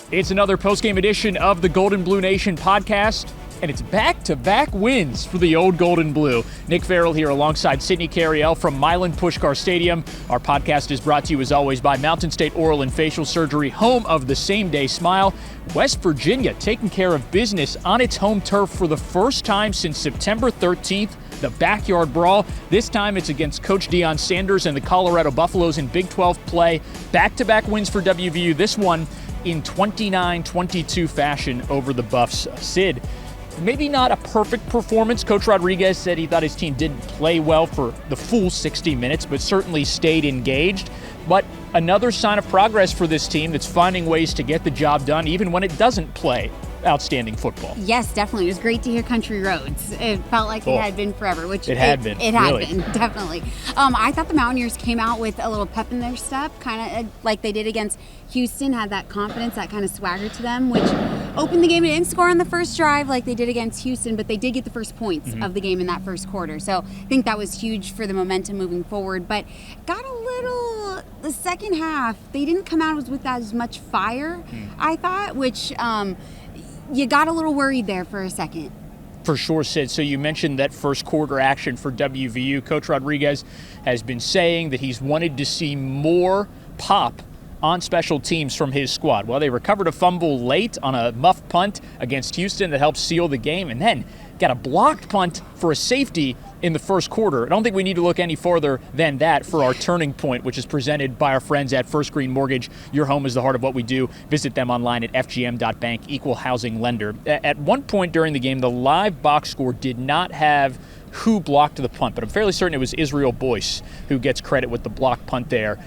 It's another postgame edition of the Golden Blue Nation podcast, and it's back-to-back wins for the old Golden Blue. Nick Farrell here alongside Sydney Cariel from Milan Pushkar Stadium. Our podcast is brought to you, as always, by Mountain State Oral and Facial Surgery, home of the same-day smile. West Virginia taking care of business on its home turf for the first time since September 13th. The backyard brawl. This time it's against Coach Deion Sanders and the Colorado Buffaloes in Big 12 play. Back-to-back wins for WVU. This one in 29-22 fashion over the Buffs. Sid, maybe not a perfect performance. Coach Rodriguez said he thought his team didn't play well for the full 60 minutes, but certainly stayed engaged. But another sign of progress for this team that's finding ways to get the job done even when it doesn't play outstanding football. Yes, definitely. It was great to hear Country Roads. It felt like it had been forever, which it had been. It had been, definitely. I thought the Mountaineers came out with a little pep in their step, kind of like they did against Houston, had that confidence, that kind of swagger to them, which opened the game. They didn't score on the first drive like they did against Houston, but they did get the first points of the game in that first quarter. So I think that was huge for the momentum moving forward, but got a little, the second half, they didn't come out with as much fire, I thought, which you got a little worried there for a second. For sure, Sid. So you mentioned that first quarter action for WVU. Coach Rodriguez has been saying that he's wanted to see more pop on special teams from his squad. Well, they recovered a fumble late on a muff punt against Houston that helped seal the game, and then got a blocked punt for a safety in the first quarter. I don't think we need to look any farther than that for our turning point, which is presented by our friends at First Green Mortgage. Your home is the heart of what we do. Visit them online at fgm.bank, equal housing lender. At one point during the game, the live box score did not have who blocked the punt, but I'm fairly certain it was Israel Boyce who gets credit with the block punt there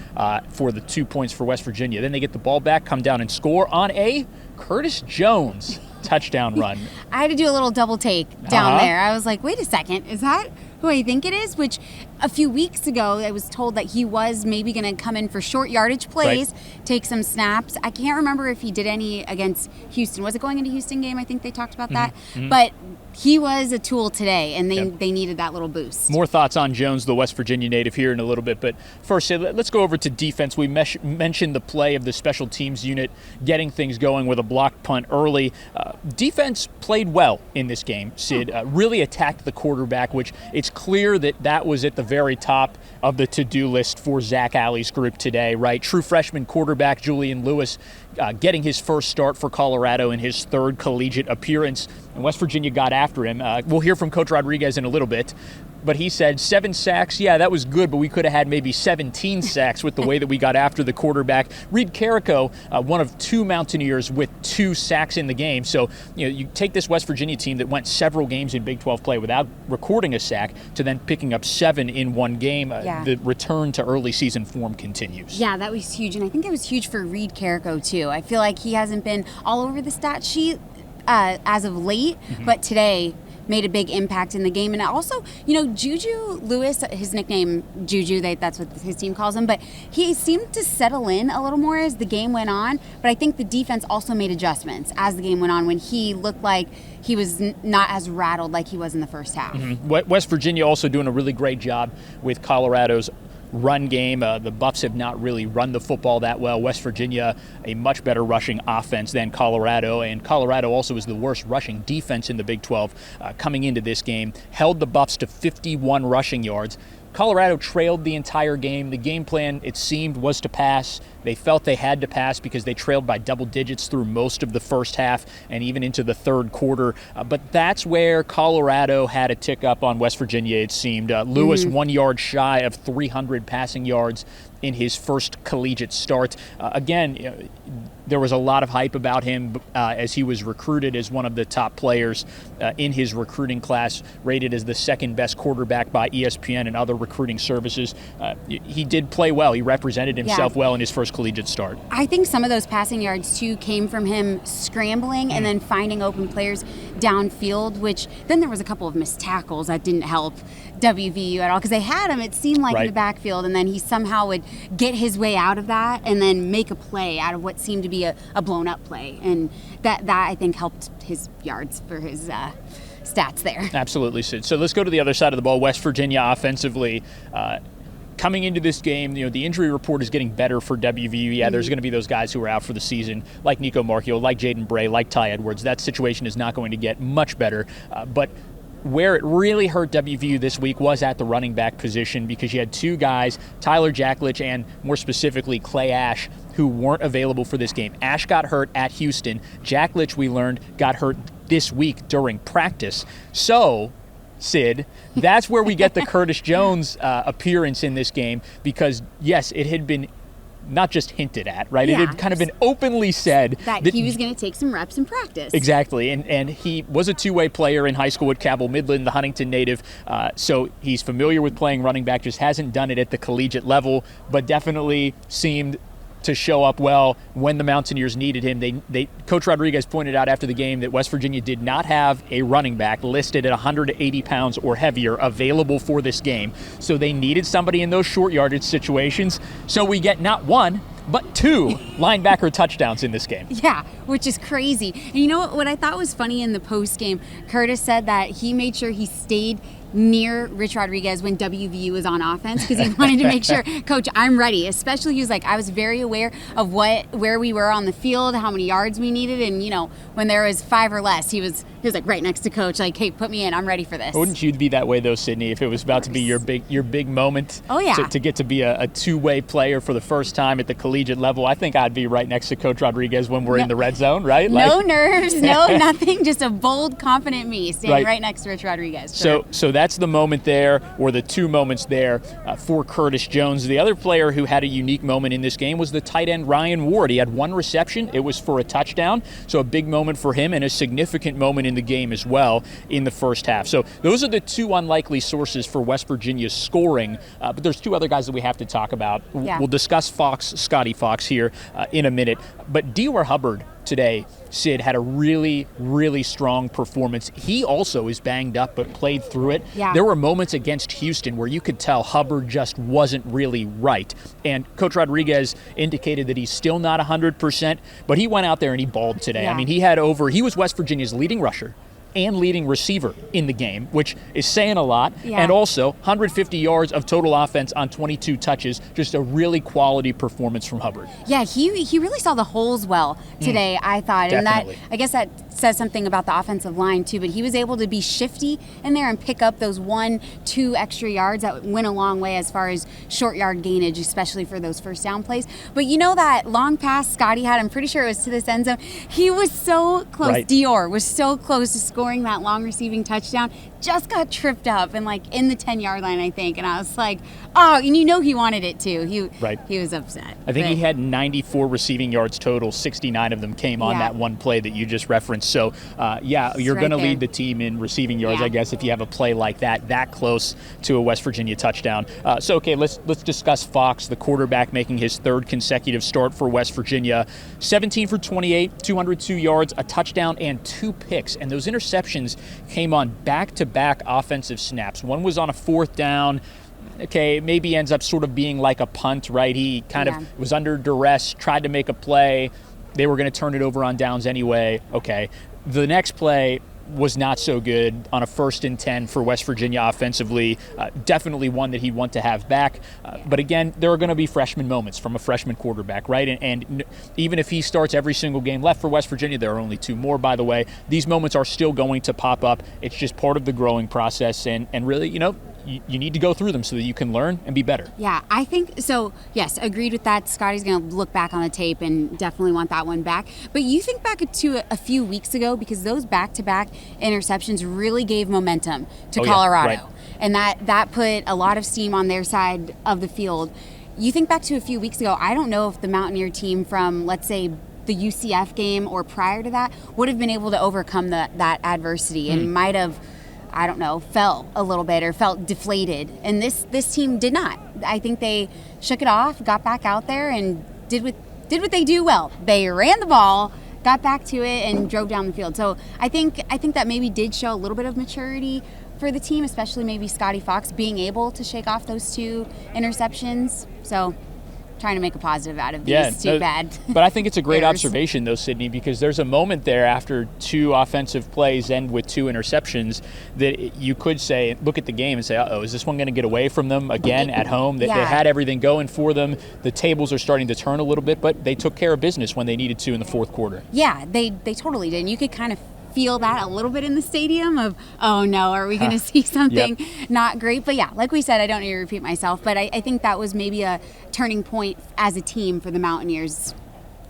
for the 2 points for West Virginia. Then they get the ball back, come down and score on a Curtis Jones touchdown run. I had to do a little double take down there. I was like, wait a second, is that who I think it is? Which a few weeks ago, I was told that he was maybe going to come in for short yardage plays, take some snaps. I can't remember if he did any against Houston. Was it going into Houston game? I think they talked about that. But he was a tool today, and they needed that little boost. More thoughts on Jones, the West Virginia native, here in a little bit. But first, let's go over to defense. We mentioned the play of the special teams unit getting things going with a blocked punt early. Defense played well in this game, Sid. Really attacked the quarterback, which it's clear that was at the very top of the to-do list for Zach Alley's group today, right? True freshman quarterback Julian Lewis getting his first start for Colorado in his third collegiate appearance, and West Virginia got after him. We'll hear from Coach Rodriguez in a little bit, but he said 7 sacks. Yeah, that was good, but we could have had maybe 17 sacks with the way that we got after the quarterback. Reed Cariel, one of 2 Mountaineers with 2 sacks in the game. So, you take this West Virginia team that went several games in Big 12 play without recording a sack to then picking up 7 in one game. The return to early season form continues. Yeah, that was huge, and I think it was huge for Reed Cariel too. I feel like he hasn't been all over the stat sheet as of late, but today made a big impact in the game. And also, Juju Lewis, his nickname Juju, that's what his team calls him, but he seemed to settle in a little more as the game went on. But I think the defense also made adjustments as the game went on when he looked like he was not as rattled like he was in the first half. West Virginia also doing a really great job with Colorado's run game. The Buffs have not really run the football that well. West Virginia, a much better rushing offense than Colorado, and Colorado also is the worst rushing defense in the Big 12 coming into this game. Held the Buffs to 51 rushing yards. Colorado trailed the entire game. The game plan, it seemed, was to pass. They felt they had to pass because they trailed by double digits through most of the first half and even into the third quarter. But that's where Colorado had a tick up on West Virginia, it seemed. Lewis 1 yard shy of 300 passing yards in his first collegiate start. Again, there was a lot of hype about him as he was recruited as one of the top players in his recruiting class, rated as the second best quarterback by ESPN and other recruiting services. He did play well. He represented himself well in his first collegiate start. I think some of those passing yards, too, came from him scrambling and then finding open players downfield, which then there was a couple of missed tackles that didn't help WVU at all because they had him, it seemed like, in the backfield, and then he somehow would get his way out of that and then make a play out of what seemed to be a blown-up play. And that I think, helped his yards for his stats there. Absolutely, Sid. So let's go to the other side of the ball. West Virginia offensively coming into this game, the injury report is getting better for WVU. Yeah, there's going to be those guys who are out for the season, like Nico Marchio, like Jaden Bray, like Ty Edwards. That situation is not going to get much better. But where it really hurt WVU this week was at the running back position, because you had two guys, Tyler Jacklich and more specifically Clay Ash, who weren't available for this game. Ash got hurt at Houston. Jacklich, we learned, got hurt this week during practice. So, Sid, that's where we get the Curtis Jones appearance in this game, because, yes, it had been not just hinted at, right? Yeah. It had kind of been openly said that he was going to take some reps in practice. Exactly, and he was a two-way player in high school at Cabell Midland, the Huntington native, so he's familiar with playing running back, just hasn't done it at the collegiate level, but definitely seemed to show up well when the Mountaineers needed him. Coach Rodriguez pointed out after the game that West Virginia did not have a running back listed at 180 pounds or heavier available for this game. So they needed somebody in those short yardage situations. So we get not one, but two linebacker touchdowns in this game. Yeah, which is crazy. And you know what I thought was funny in the post game? Curtis said that he made sure he stayed near Rich Rodriguez when WVU was on offense, because he wanted to make sure, Coach, I'm ready. Especially, he was like, I was very aware of where we were on the field, how many yards we needed, and when there was 5 or less, he was like right next to Coach, like, hey, put me in, I'm ready for this. Wouldn't you be that way though, Sydney, if it was about to be your big moment? Oh yeah. To get to be a two-way player for the first time at the collegiate level? I think I'd be right next to Coach Rodriguez when we're in the red zone, right? No nerves, no nothing, just a bold, confident me standing right next to Rich Rodriguez. Sure. So that's the moment there, or the two moments there for Curtis Jones. The other player who had a unique moment in this game was the tight end Ryan Ward. He had one reception. It was for a touchdown, so a big moment for him and a significant moment in the game as well in the first half. So those are the two unlikely sources for West Virginia's scoring, but there's two other guys that we have to talk about. Yeah. We'll discuss Scotty Fox here in a minute, but Dior Hubbard today, Sid, had a really, really strong performance. He also is banged up, but played through it. Yeah. There were moments against Houston where you could tell Hubbard just wasn't really right. And Coach Rodriguez indicated that he's still not 100%, but he went out there and he balled today. Yeah. I mean, he was West Virginia's leading rusher and leading receiver in the game, which is saying a lot. Yeah. And also 150 yards of total offense on 22 touches, just a really quality performance from Hubbard. Yeah, he really saw the holes well today, I thought. Definitely. And I guess that says something about the offensive line too, but he was able to be shifty in there and pick up those 1-2 extra yards that went a long way as far as short yard gainage, especially for those first down plays. But that long pass Scotty had, I'm pretty sure it was to this end zone. He was so close. Right. Dior was so close to scoring that long receiving touchdown, just got tripped up and in the 10-yard line, I think. And I was like, oh, and he wanted it too. He was upset. I think he had 94 receiving yards total. 69 of them came on that one play that you just referenced. So, you're going to lead the team in receiving yards, I guess, if you have a play like that close to a West Virginia touchdown. Let's discuss Fox, the quarterback, making his third consecutive start for West Virginia. 17 for 28, 202 yards, a touchdown, and 2 picks. And those interceptions came on back-to-back offensive snaps. One was on a 4th down. Okay, maybe ends up sort of being like a punt, right? He kind of was under duress, tried to make a play. They were going to turn it over on downs anyway. Okay. The next play was not so good on a 1st and 10 for West Virginia offensively. Definitely one that he'd want to have back. But again, there are going to be freshman moments from a freshman quarterback, right? And even if he starts every single game left for West Virginia, there are only 2 more, by the way, these moments are still going to pop up. It's just part of the growing process. And really, you need to go through them so that you can learn and be better. Yeah, I think so. Yes, agreed with that. Scotty's going to look back on the tape and definitely want that one back. But you think back to a few weeks ago, because those back-to-back interceptions really gave momentum to Colorado. Yeah, right. And that put a lot of steam on their side of the field. You think back to a few weeks ago, I don't know if the Mountaineer team from, let's say, the UCF game or prior to that would have been able to overcome that adversity and might have, I don't know, fell a little bit or felt deflated. And this team did not. I think they shook it off, got back out there, and did what they do well. They ran the ball, got back to it, and drove down the field. So I think that maybe did show a little bit of maturity for the team, especially maybe Scotty Fox being able to shake off those 2 interceptions. So trying to make a positive out of these two bad. But I think it's a great errors. observation, though, Sydney, because there's a moment there after 2 offensive plays end with 2 interceptions that you could say, look at the game and say, uh-oh, is this one going to get away from them again at home? They had everything going for them. The tables are starting to turn a little bit, but they took care of business when they needed to in the fourth quarter. Yeah, they totally did. And you could kind of feel that a little bit in the stadium of, oh no, are we going to see something not great? But yeah, like we said, I don't need to repeat myself, but I think that was maybe a turning point as a team for the Mountaineers.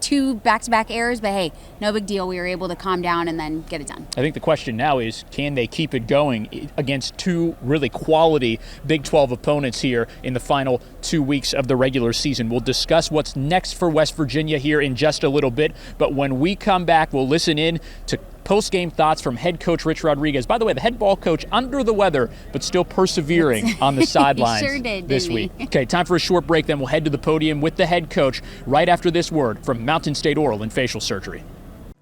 2 back-to-back errors, but hey, no big deal. We were able to calm down and then get it done. I think the question now is, can they keep it going against 2 really quality Big 12 opponents here in the final 2 weeks of the regular season? We'll discuss what's next for West Virginia here in just a little bit, but when we come back, we'll listen in to post-game thoughts from head coach Rich Rodriguez. By the way, the head ball coach under the weather, but still persevering on the sidelines this week. Okay, time for a short break, then we'll head to the podium with the head coach right after this word from Mountain State Oral and Facial Surgery.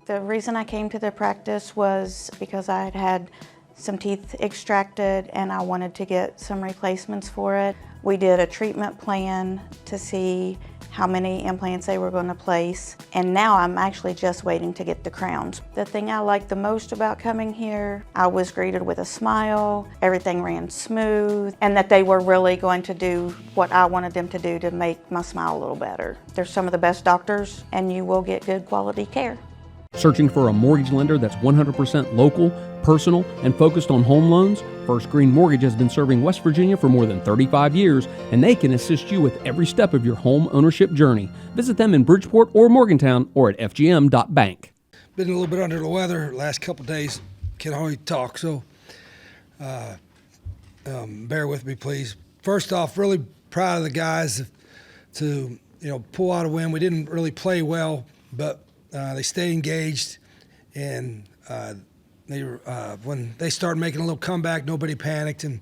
The reason I came to the practice was because I had some teeth extracted and I wanted to get some replacements for it. We did a treatment plan to see how many implants they were going to place, and now I'm actually just waiting to get the crowns. The thing I liked the most about coming here, I was greeted with a smile, everything ran smooth, and that they were really going to do what I wanted them to do to make my smile a little better. They're some of the best doctors, and you will get good quality care. Searching for a mortgage lender that's 100% local, personal, and focused on home loans? First Green Mortgage has been serving West Virginia for more than 35 years, and they can assist you with every step of your home ownership journey. Visit them in Bridgeport or Morgantown or at fgm.bank. Been a little bit under the weather the last couple of days. Can hardly talk, so bear with me, please. First off, really proud of the guys to pull out a win. We didn't really play well, but they stayed engaged, and when they started making a little comeback, nobody panicked, and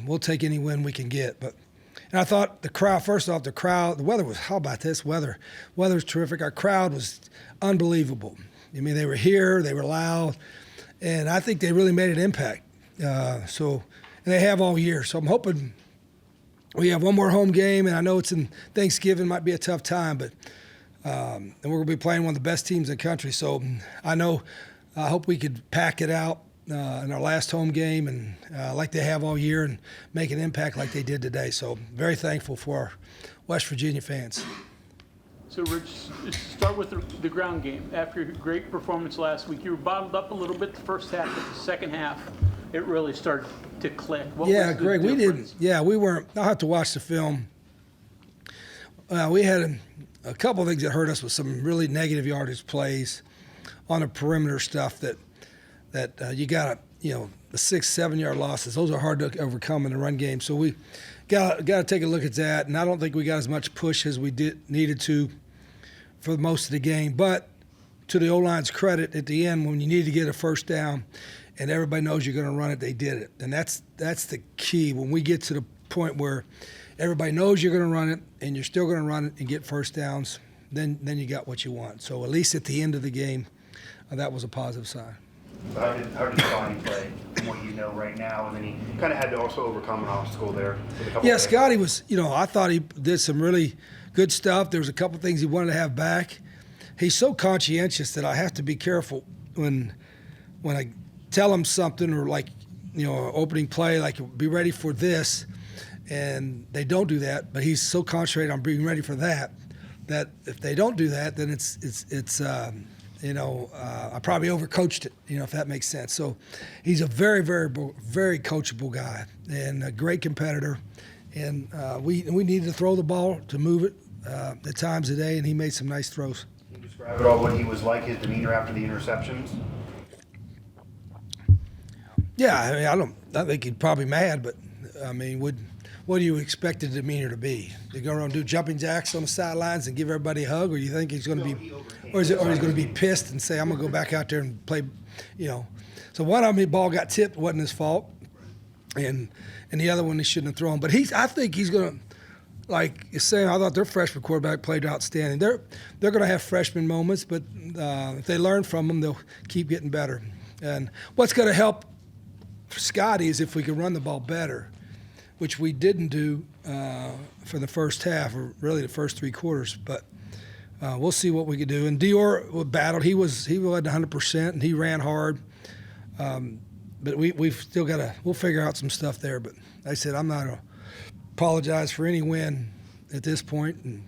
we'll take any win we can get. And I thought the crowd, first off, the weather was, how about this weather? Weather's terrific. Our crowd was unbelievable. I mean, they were here, they were loud, and I think they really made an impact. And they have all year. So I'm hoping we have one more home game, and I know it's in Thanksgiving, might be a tough time, but and we're going to be playing one of the best teams in the country. So I hope we could pack it out in our last home game and like they have all year and make an impact like they did today. So very thankful for our West Virginia fans. So, Rich, start with the ground game. After your great performance last week, you were bottled up a little bit the first half, but the second half, it really started to click. Greg, we didn't. Yeah, we weren't. I'll have to watch the film. We had a couple of things that hurt us with some really negative yardage plays on the perimeter stuff that you got to, the 6-7 yard losses, those are hard to overcome in the run game. So we got to take a look at that, and I don't think we got as much push as we needed to for most of the game. But to the O-line's credit, at the end, when you need to get a first down and everybody knows you're going to run it, they did it. And that's the key. When we get to the point where everybody knows you're going to run it and you're still going to run it and get first downs, then you got what you want. So at least at the end of the game, that was a positive sign. So how did Scotty play from what you know right now? And then he kind of had to also overcome an obstacle there. Yeah, Scotty was, I thought he did some really good stuff. There was a couple things he wanted to have back. He's so conscientious that I have to be careful when I tell him something, or like, opening play, like be ready for this, and they don't do that. But he's so concentrated on being ready for that if they don't do that, then it's I probably overcoached it, if that makes sense. So he's a very, very, very coachable guy and a great competitor. And we needed to throw the ball to move it at times a day, and he made some nice throws. Can you describe at all what he was like, his demeanor after the interceptions? Yeah, I think he's probably mad, but what do you expect the demeanor to be? You go around and do jumping jacks on the sidelines and give everybody a hug, or you think he's going to be, or he's going to be pissed and say, "I'm going to go back out there and play," So one of them, the ball got tipped, wasn't his fault, and the other one he shouldn't have thrown. But I think he's going to, like you're saying, I thought their freshman quarterback played outstanding. They're going to have freshman moments, but if they learn from them, they'll keep getting better. And what's going to help for Scotty is if we can run the ball better, which we didn't do for the first half, or really the first 3 quarters. But we'll see what we could do. And Dior battled. He wasn't 100%, and he ran hard. But we've still got to – we'll figure out some stuff there. But like I said, I'm not going to apologize for any win at this point. And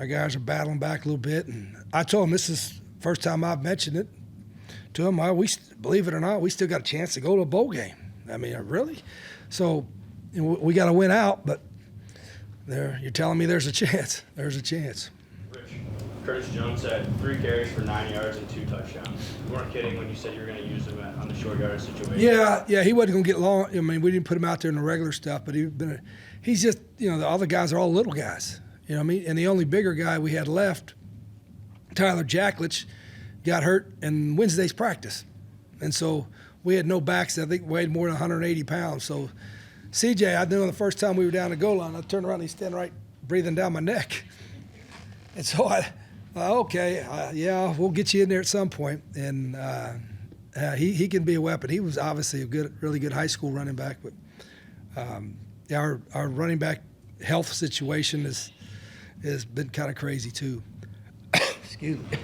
our guys are battling back a little bit. And I told them this is the first time I've mentioned it to them. Believe it or not, we still got a chance to go to a bowl game. I mean, really? So we got to win out, but you're telling me there's a chance. There's a chance. Rich, Curtis Jones had 3 carries for 9 yards and 2 touchdowns. You weren't kidding when you said you were going to use him on the short yardage situation. Yeah, he wasn't going to get long. I mean, we didn't put him out there in the regular stuff, but he's just, the other guys are all little guys. You know what I mean? And the only bigger guy we had left, Tyler Jacklich, got hurt in Wednesday's practice. And so we had no backs that I think weighed more than 180 pounds. So CJ, I knew the first time we were down the goal line, I turned around and he's standing right breathing down my neck. And so we'll get you in there at some point. And he can be a weapon. He was obviously a really good high school running back. But our running back health situation has been kind of crazy too. Excuse me.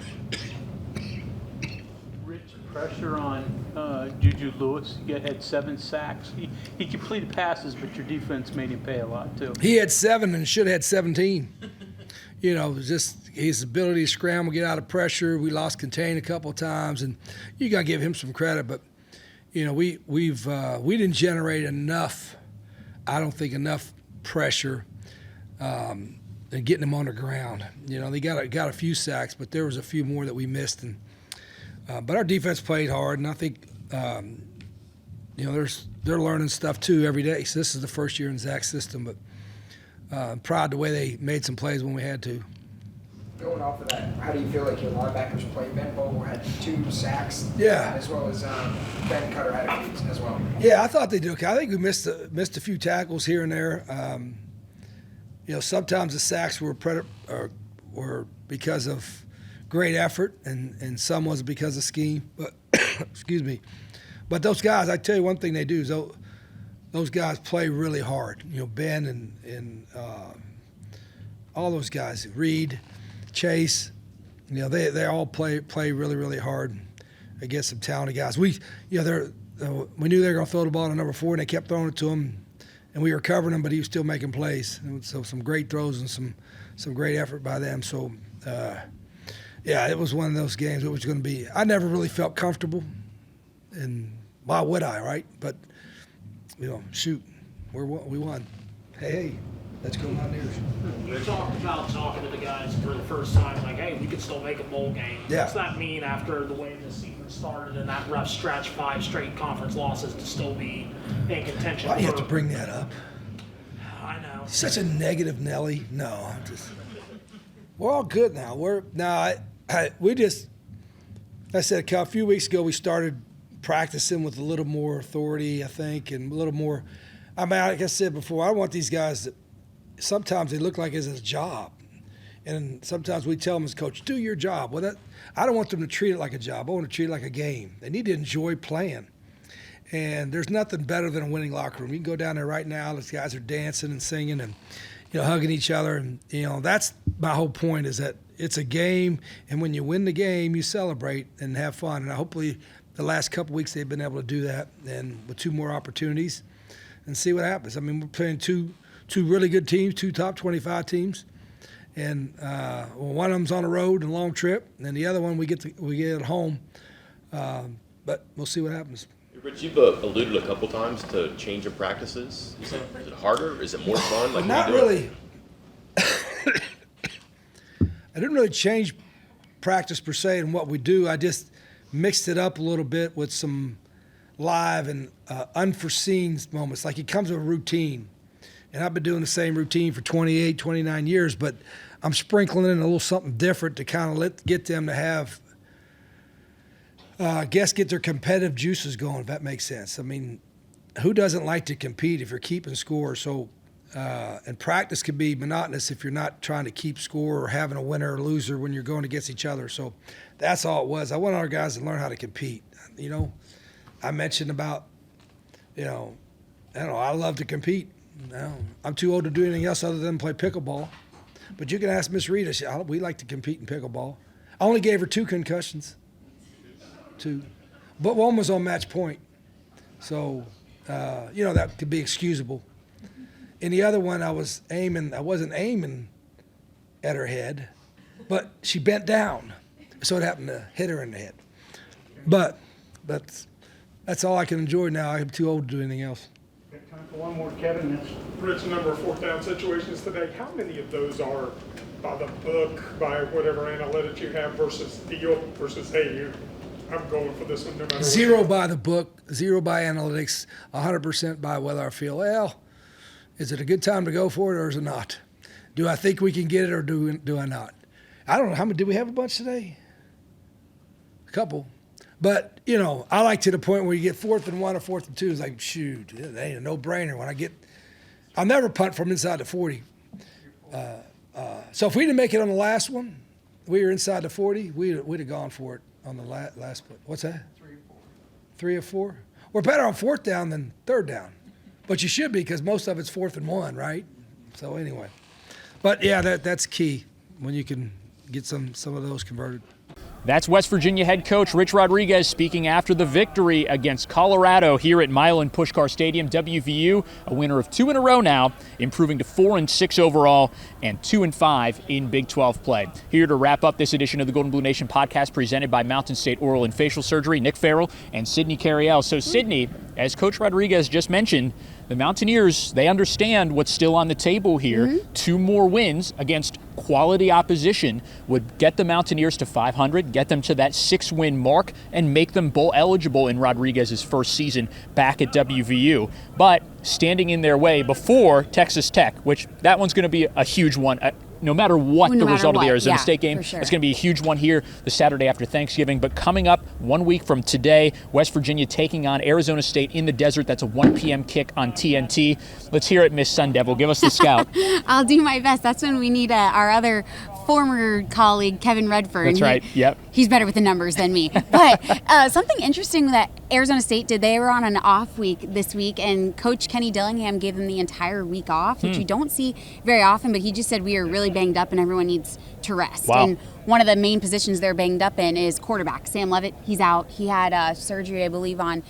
Pressure on Juju Lewis. He had 7 sacks. He completed passes, but your defense made him pay a lot too. He had 7 and should have had 17. Just his ability to scramble, get out of pressure. We lost contain a couple of times, and you got to give him some credit. But we didn't generate enough. I don't think enough pressure and getting them on the ground. They got a few sacks, but there was a few more that we missed. And but our defense played hard, and I think they're learning stuff too every day. So this is the first year in Zach's system, but I'm proud of the way they made some plays when we had to. Going off of that, how do you feel like your linebackers played? Ben Bogle had 2 sacks, as well as Ben Cutter had a few as well. Yeah, I thought they did okay. I think we missed a few tackles here and there. Sometimes the sacks were because of great effort, and some was because of scheme. But excuse me. But those guys, I tell you one thing they do is those guys play really hard. Ben and all those guys, Reed, Chase, they all play really, really hard against some talented guys. We knew they were going to throw the ball to number 4, and they kept throwing it to him, and we were covering him, but he was still making plays. And so some great throws and some great effort by them. So. It was one of those games. It was going to be. I never really felt comfortable, and why would I, right? But shoot, we won. Hey, let's go Mountaineers. You talked about talking to the guys for the first time, like, hey, we could still make a bowl game. Yeah. What's that mean after the way the season started and that rough stretch, 5 straight conference losses to still be in contention? Why do you have to bring that up? I know. Such a negative Nelly. No, we're all good now. I said a few weeks ago we started practicing with a little more authority, I think, and a little more. I mean, like I said before, I want these guys that sometimes they look like it's a job, and sometimes we tell them as coach, do your job. Well, I don't want them to treat it like a job. I want to treat it like a game. They need to enjoy playing, and there's nothing better than a winning locker room. You can go down there right now. These guys are dancing and singing and hugging each other, and that's my whole point is that it's a game, and when you win the game, you celebrate and have fun. And hopefully the last couple weeks they've been able to do that, and with 2 more opportunities, and see what happens. I mean, we're playing two really good teams, 2 top 25 teams, and one of them's on the road and a long trip, and the other one we get at home. But we'll see what happens. Rich, you've alluded a couple times to change of practices. Is it harder? Is it more fun? Like, not really. I didn't really change practice per se in what we do. I just mixed it up a little bit with some live and unforeseen moments. Like it comes with a routine. And I've been doing the same routine for 28, 29 years, but I'm sprinkling in a little something different to kind of get them to have, get their competitive juices going, if that makes sense. I mean, who doesn't like to compete if you're keeping score? So, and practice can be monotonous if you're not trying to keep score or having a winner or loser when you're going against each other. So that's all it was. I want our guys to learn how to compete. I mentioned about, I love to compete. No, I'm too old to do anything else other than play pickleball. But you can ask Miss Rita. We like to compete in pickleball. I only gave her 2 concussions. 2. But one was on match point. So, that could be excusable. In the other one, I wasn't aiming at her head, but she bent down. So it happened to hit her in the head. But that's all I can enjoy now. I'm too old to do anything else. Time for one more, Kevin. Rich, number of 4th down situations today. How many of those are by the book, by whatever analytics you have versus feel, versus, hey, I'm going for this one no matter 0 what? by the book, 0 by analytics, 100% by whether I feel, is it a good time to go for it or is it not? Do I think we can get it or do I not? I don't know. How many did we have a bunch today? A couple. But, I like to the point where you get 4th and 1 or 4th and 2. It's like, shoot, that ain't a no-brainer. I'll never punt from inside the 40. So if we didn't make it on the last one, we were inside the 40, we'd have gone for it on the last play. What's that? 3 or 4. 3 or 4? We're better on 4th down than 3rd down. But you should be because most of it's 4th and 1, right? So anyway. But, yeah, that's key when you can get some of those converted. That's West Virginia head coach Rich Rodriguez speaking after the victory against Colorado here at Milan Puskar Stadium. WVU, a winner of 2 in a row now, improving to 4-6 overall and 2-5 in Big 12 play. Here to wrap up this edition of the Golden Blue Nation podcast presented by Mountain State Oral and Facial Surgery, Nick Farrell and Sydney Cariel. So Sydney, as Coach Rodriguez just mentioned, the Mountaineers, they understand what's still on the table here. Mm-hmm. 2 more wins against quality opposition would get the Mountaineers to 500, get them to that 6-win mark, and make them bowl eligible in Rodriguez's first season back at WVU. But standing in their way before Texas Tech, which that one's going to be a huge one. No matter what the result of the Arizona State game, sure. It's going to be a huge one here the Saturday after Thanksgiving. But coming up 1 week from today, West Virginia taking on Arizona State in the desert. That's a 1 p.m. kick on TNT. Let's hear it, Miss Sun Devil. Give us the scout. I'll do my best. That's when we need our other former colleague, Kevin Redford. That's right. Yep. He's better with the numbers than me. But something interesting that Arizona State did, they were on an off week this week, and Coach Kenny Dillingham gave them the entire week off, which you don't see very often, but he just said we are really banged up and everyone needs to rest. Wow. And one of the main positions they're banged up in is quarterback. Sam Levitt, he's out. He had surgery, I believe, on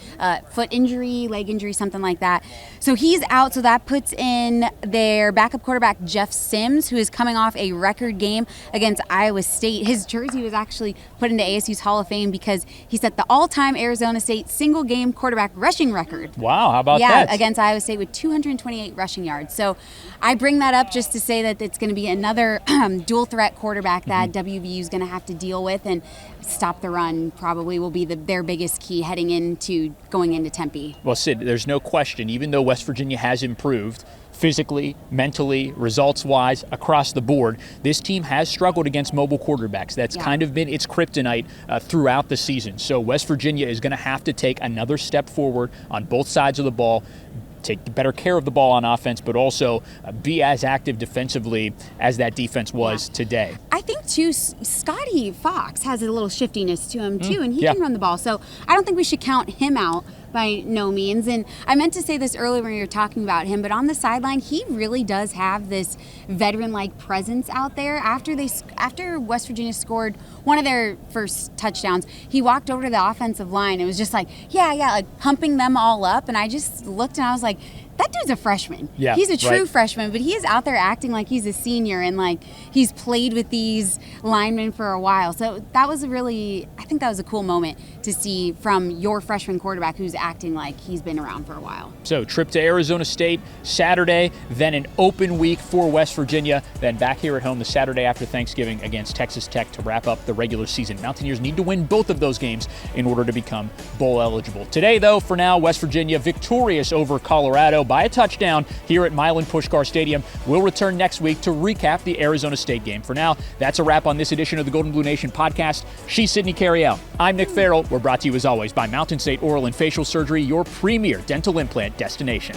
foot injury, leg injury, something like that. So he's out, so that puts in their backup quarterback, Jeff Sims, who is coming off a record game against Iowa State. His jersey was actually put into ASU's Hall of Fame because he set the all-time Arizona State single-game quarterback rushing record. Wow, how about that? Yeah, against Iowa State with 228 rushing yards. So I bring that up just to say that it's going to be another dual-threat quarterback that WVU is going to have to deal with, and stop the run probably will be their biggest key going into Tempe. Well, Sid, there's no question, even though West Virginia has improved physically, mentally, results-wise, across the board, this team has struggled against mobile quarterbacks. That's kind of been its kryptonite throughout the season. So West Virginia is going to have to take another step forward on both sides of the ball, take better care of the ball on offense, but also be as active defensively as that defense was today. I think, too, Scotty Fox has a little shiftiness to him, too, and he can run the ball. So I don't think we should count him out by no means. And I meant to say this earlier when you were talking about him, but on the sideline, he really does have this veteran-like presence out there. After West Virginia scored one of their first touchdowns, he walked over to the offensive line and was just like, like pumping them all up. And I just looked and I was like, that dude's a freshman. Yeah, he's a true freshman, but he is out there acting like he's a senior and like he's played with these linemen for a while. So that was I think that was a cool moment to see from your freshman quarterback who's acting like he's been around for a while. So trip to Arizona State Saturday, then an open week for West Virginia, then back here at home the Saturday after Thanksgiving against Texas Tech to wrap up the regular season. Mountaineers need to win both of those games in order to become bowl eligible. Today, though, for now, West Virginia victorious over Colorado by a touchdown here at Milan Puskar Stadium. We'll return next week to recap the Arizona State game. For now, that's a wrap on this edition of the Golden Blue Nation podcast. She's Sydney Cariel. I'm Nick Farrell. We're brought to you as always by Mountain State Oral and Facial Surgery, your premier dental implant destination.